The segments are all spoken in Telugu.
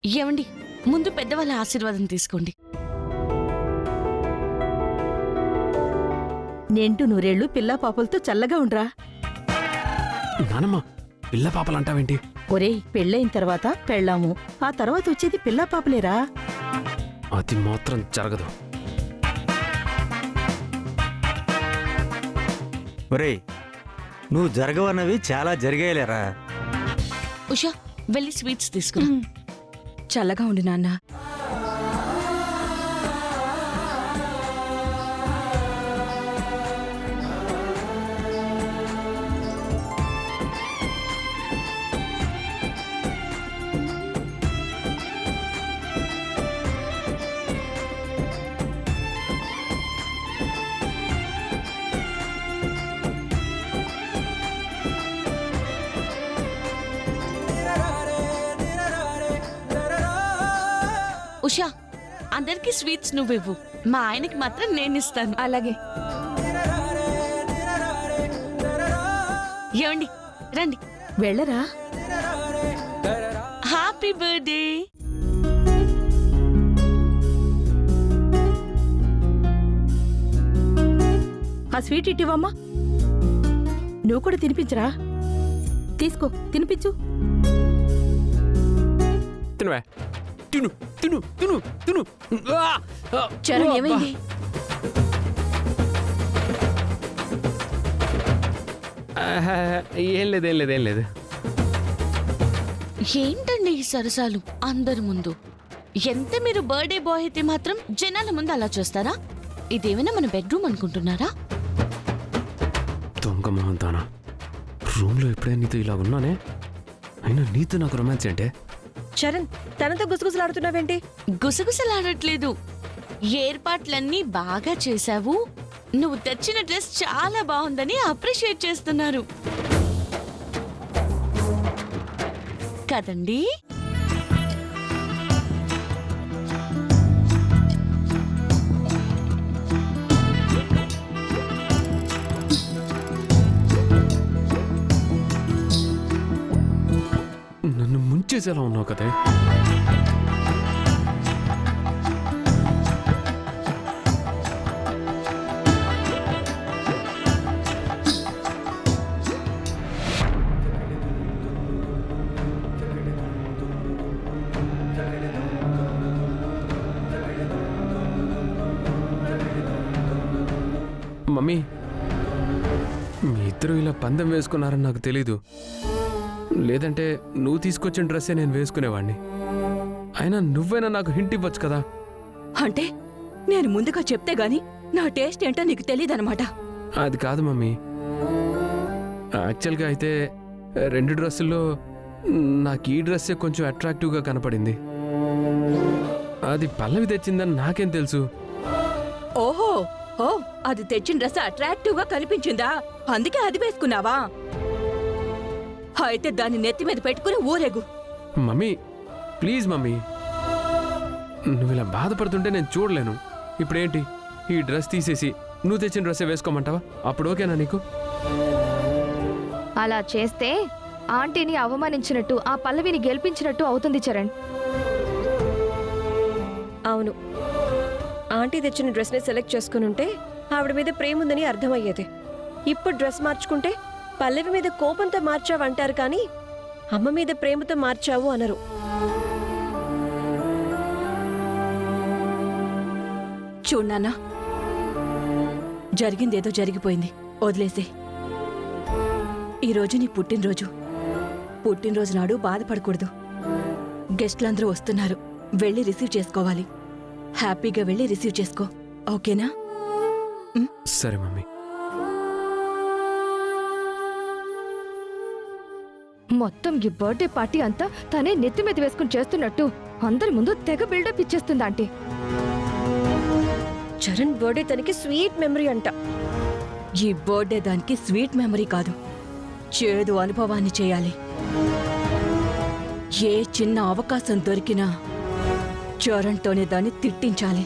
ఏమండి, ముందు పెద్దవాళ్ళ ఆశీర్వాదం తీసుకోండి. నిండు నూరేళ్లు పిల్లా పాపలతో చల్లగా ఉండ్రా. నానమ్మ, పిల్ల పాపలంటావేంటి? ఒరేయ్, పెళ్ళైన తర్వాత పెళ్ళాము, ఆ తర్వాత వచ్చేది పిల్లా పాపలేరా. అది మాత్రం జరగదు. ఒరేయ్, నువ్వు జరగవన్నవి చాలా జరిగాయలేరా. ఉషా, వెళ్ళి స్వీట్స్ తీసుకురా. చల్లగా ఉండి నాన్న. ఉషా, అందరికి స్వీట్స్ నువ్వివ్వు, మా ఆయనకి మాత్రం నేనిస్తాను. అలాగే. ఏమండి, రండి. వెళ్ళరా. Happy birthday. ఆ స్వీట్ ఇటివమ్మా. నువ్వు కూడా తినిపించరా. తీసుకో, తినిపించు. తినవే, తిను తిను తిను తిను. చరణ్, ఏమైంది? ఏం లేదు, ఏం లేదు, ఏం లేదు. ఏంటండి ఈ సరసాలు అందరి ముందు? ఎంత మీరు బర్త్డే బాయ్ అయితే మాత్రం జనాల ముందు అలా చేస్తారా? ఇదేమైనా మన బెడ్రూమ్ అనుకుంటున్నారా? దొంగ మహంతానా, రూమ్లో ఎప్పుడైనా నీతో ఇలా ఉన్నానే, అయినా నీతో నాకు రొమాన్స్ ఏంటే? చరణ్, తనతో గుసగుసలాడుతున్నావేంటి? గుసగుసలాడట్లేదు. ఏర్పాట్లన్నీ బాగా చేశావు, నువ్వు తెచ్చిన డ్రెస్ చాలా బాగుందని అప్రిషియేట్ చేస్తున్నారు కదండి. నన్ను ముంచేసేలా ఉన్నావు కదే. మమ్మీ, మీ ఇద్దరు ఇలా పందెం వేసుకున్నారని నాకు తెలీదు. లేదంటే నువ్వు తీసుకొచ్చిన డ్రెస్సే నేను వేసుకునేవాడిని. అయినా నువ్వైనా నాకు హింట్ ఇవ్వచ్చు కదా. అంటే నేను ముందుగా చెప్తే గాని నా టేస్ట్ ఏంటో నీకు తెలియదన్నమాట. అది కాదు మమ్మీ, యాక్చువల్గా అయితే 2 డ్రెస్సుల్లో నాకు ఈ డ్రెస్సే కొంచెం అట్రాక్టివ్గా కనపడింది. అది పల్లవి తెచ్చిందని నాకేం తెలుసు. ఓహో, ఓ, అది తెచ్చిన డ్రెస్ అట్రాక్టివ్ గా కనిపించిందా? అందుకే అది వేసుకున్నావా? అయితే దాన్ని నెత్తి మీద పెట్టుకుని ఊరేగు. మమ్మీ ప్లీజ్ మమ్మీ, నువ్వు ఇలా బాధపడుతుంటే నేను చూడలేను. ఇప్పుడేంటి, ఈ డ్రెస్ తీసేసి నువ్వు తెచ్చిన డ్రెస్సే వేసుకోమంటావా? అప్పుడు ఓకేనా నీకు? అలా చేస్తే ఆంటీని అవమానించినట్టు, ఆ పల్లవిని గెలిపించినట్టు అవుతుంది చరణ్. అవును, ఆంటీ తెచ్చిన డ్రెస్ని సెలెక్ట్ చేసుకుని ఉంటే ఆవిడ మీద ప్రేమ ఉందని అర్థమయ్యేది. ఇప్పుడు డ్రెస్ మార్చుకుంటే పల్లవి మీద కోపంతో మార్చావు అంటారు, కానీ అమ్మ మీద ప్రేమతో మార్చావు అనరు. చూడన్నా, జరిగిందేదో జరిగిపోయింది, వదిలేసే. ఈరోజు నీ పుట్టినరోజు. పుట్టినరోజు నాడు బాధపడకూడదు. గెస్ట్లందరూ వస్తున్నారు, వెళ్ళి రిసీవ్ చేసుకోవాలి. హ్యాపీగా వెళ్ళి రిసీవ్ చేసుకో, ఓకేనా? సరే మమ్మీ. మొత్తం ఈ బర్త్డే పార్టీ అంతా తనే నెత్తి మీద వేసుకుని చేస్తున్నట్టు అందరి ముందు తెగ బిల్డప్ ఇచ్చేస్తుంది ఆంటీ. చరణ్ బర్త్డే తనకి స్వీట్ మెమరీ అంట. ఈ బర్త్డే దానికి స్వీట్ మెమరీ కాదు, చేదు అనుభవాన్ని చేయాలి. ఏ చిన్న అవకాశం దొరికినా చరణ్తోనే దాన్ని తిట్టించాలి.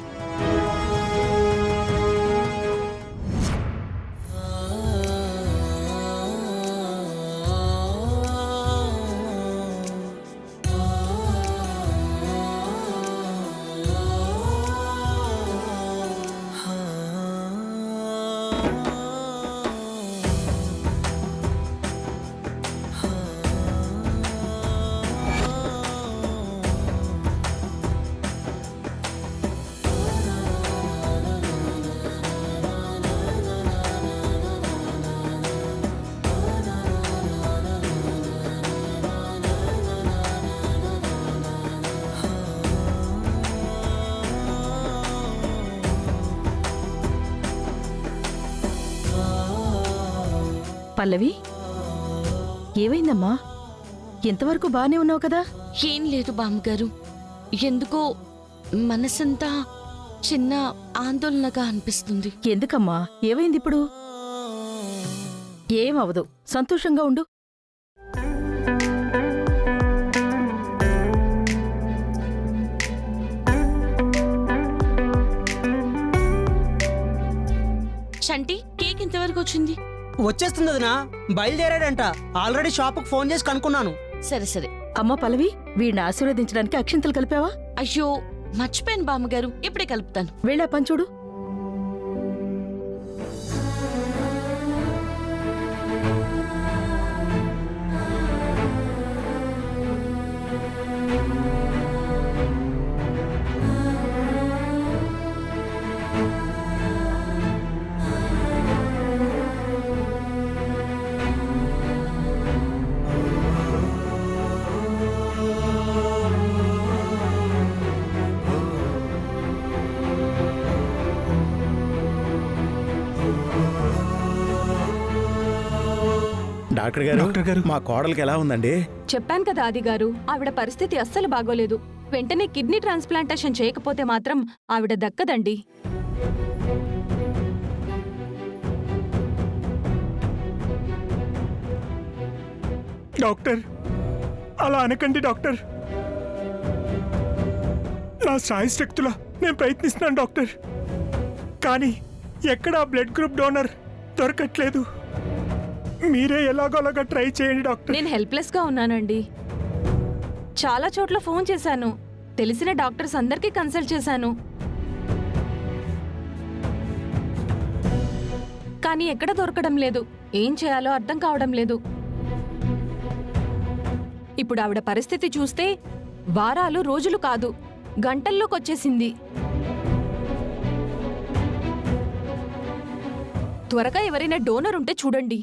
పల్లవి ఏమైందమ్మా? ఇంతవరకు బానే ఉన్నావు కదా? ఏం లేదు బామ్మగారు, ఎందుకో మనసంతా చిన్న ఆందోళనగా అనిపిస్తుంది. ఎందుకమ్మా? ఏమైంది ఇప్పుడు? ఏమవదు, సంతోషంగా ఉండు. చంటి, కేక్ ఇంతవరకు వచ్చింది? వచ్చేస్తుంది వదినా, బయలుదేరాడంట. ఆల్రెడీ షాపుకు ఫోన్ చేసి కనుక్కున్నాను. సరే సరే. అమ్మా పల్లవి, వీడిని ఆశీర్వదించడానికి అక్షింతలు కలిపావా? అయ్యో మర్చిపోయాను బామ్మగారు, ఇప్పుడే కలుపుతాను. వెళ్ళా పంచుడు. డాక్టర్ గారు మా కోడలికి ఎలా ఉందండి? చెప్పాను కదా ఆది గారు, ఆవిడ పరిస్థితి అస్సలు బాగోలేదు. వెంటనే కిడ్నీ ట్రాన్స్ప్లాంటేషన్ చేయకపోతే మాత్రం ఆవిడ దక్కదండి. డాక్టర్ అలా అనకండి డాక్టర్. నా శాయశక్తులా నేను ప్రయత్నిస్తున్నాను డాక్టర్, కానీ ఎక్కడా బ్లడ్ గ్రూప్ డోనర్ దొరకట్లేదు. మీరే ఎలాగోలాగా ట్రై చేయండి డాక్టర్. నేను హెల్ప్లెస్ గా ఉన్నానండి. చాలా చోట్ల ఫోన్ చేశాను, తెలిసిన డాక్టర్స్ అందరికీ కన్సల్ట్ చేశాను, కానీ ఎక్కడ దొరకడం లేదు. ఏం చేయాలో అర్థం కావడం లేదు. ఇప్పుడు ఆవిడ పరిస్థితి చూస్తే వారాలు రోజులు కాదు, గంటల్లోకొచ్చేసింది. త్వరగా ఎవరైనా డోనర్ ఉంటే చూడండి.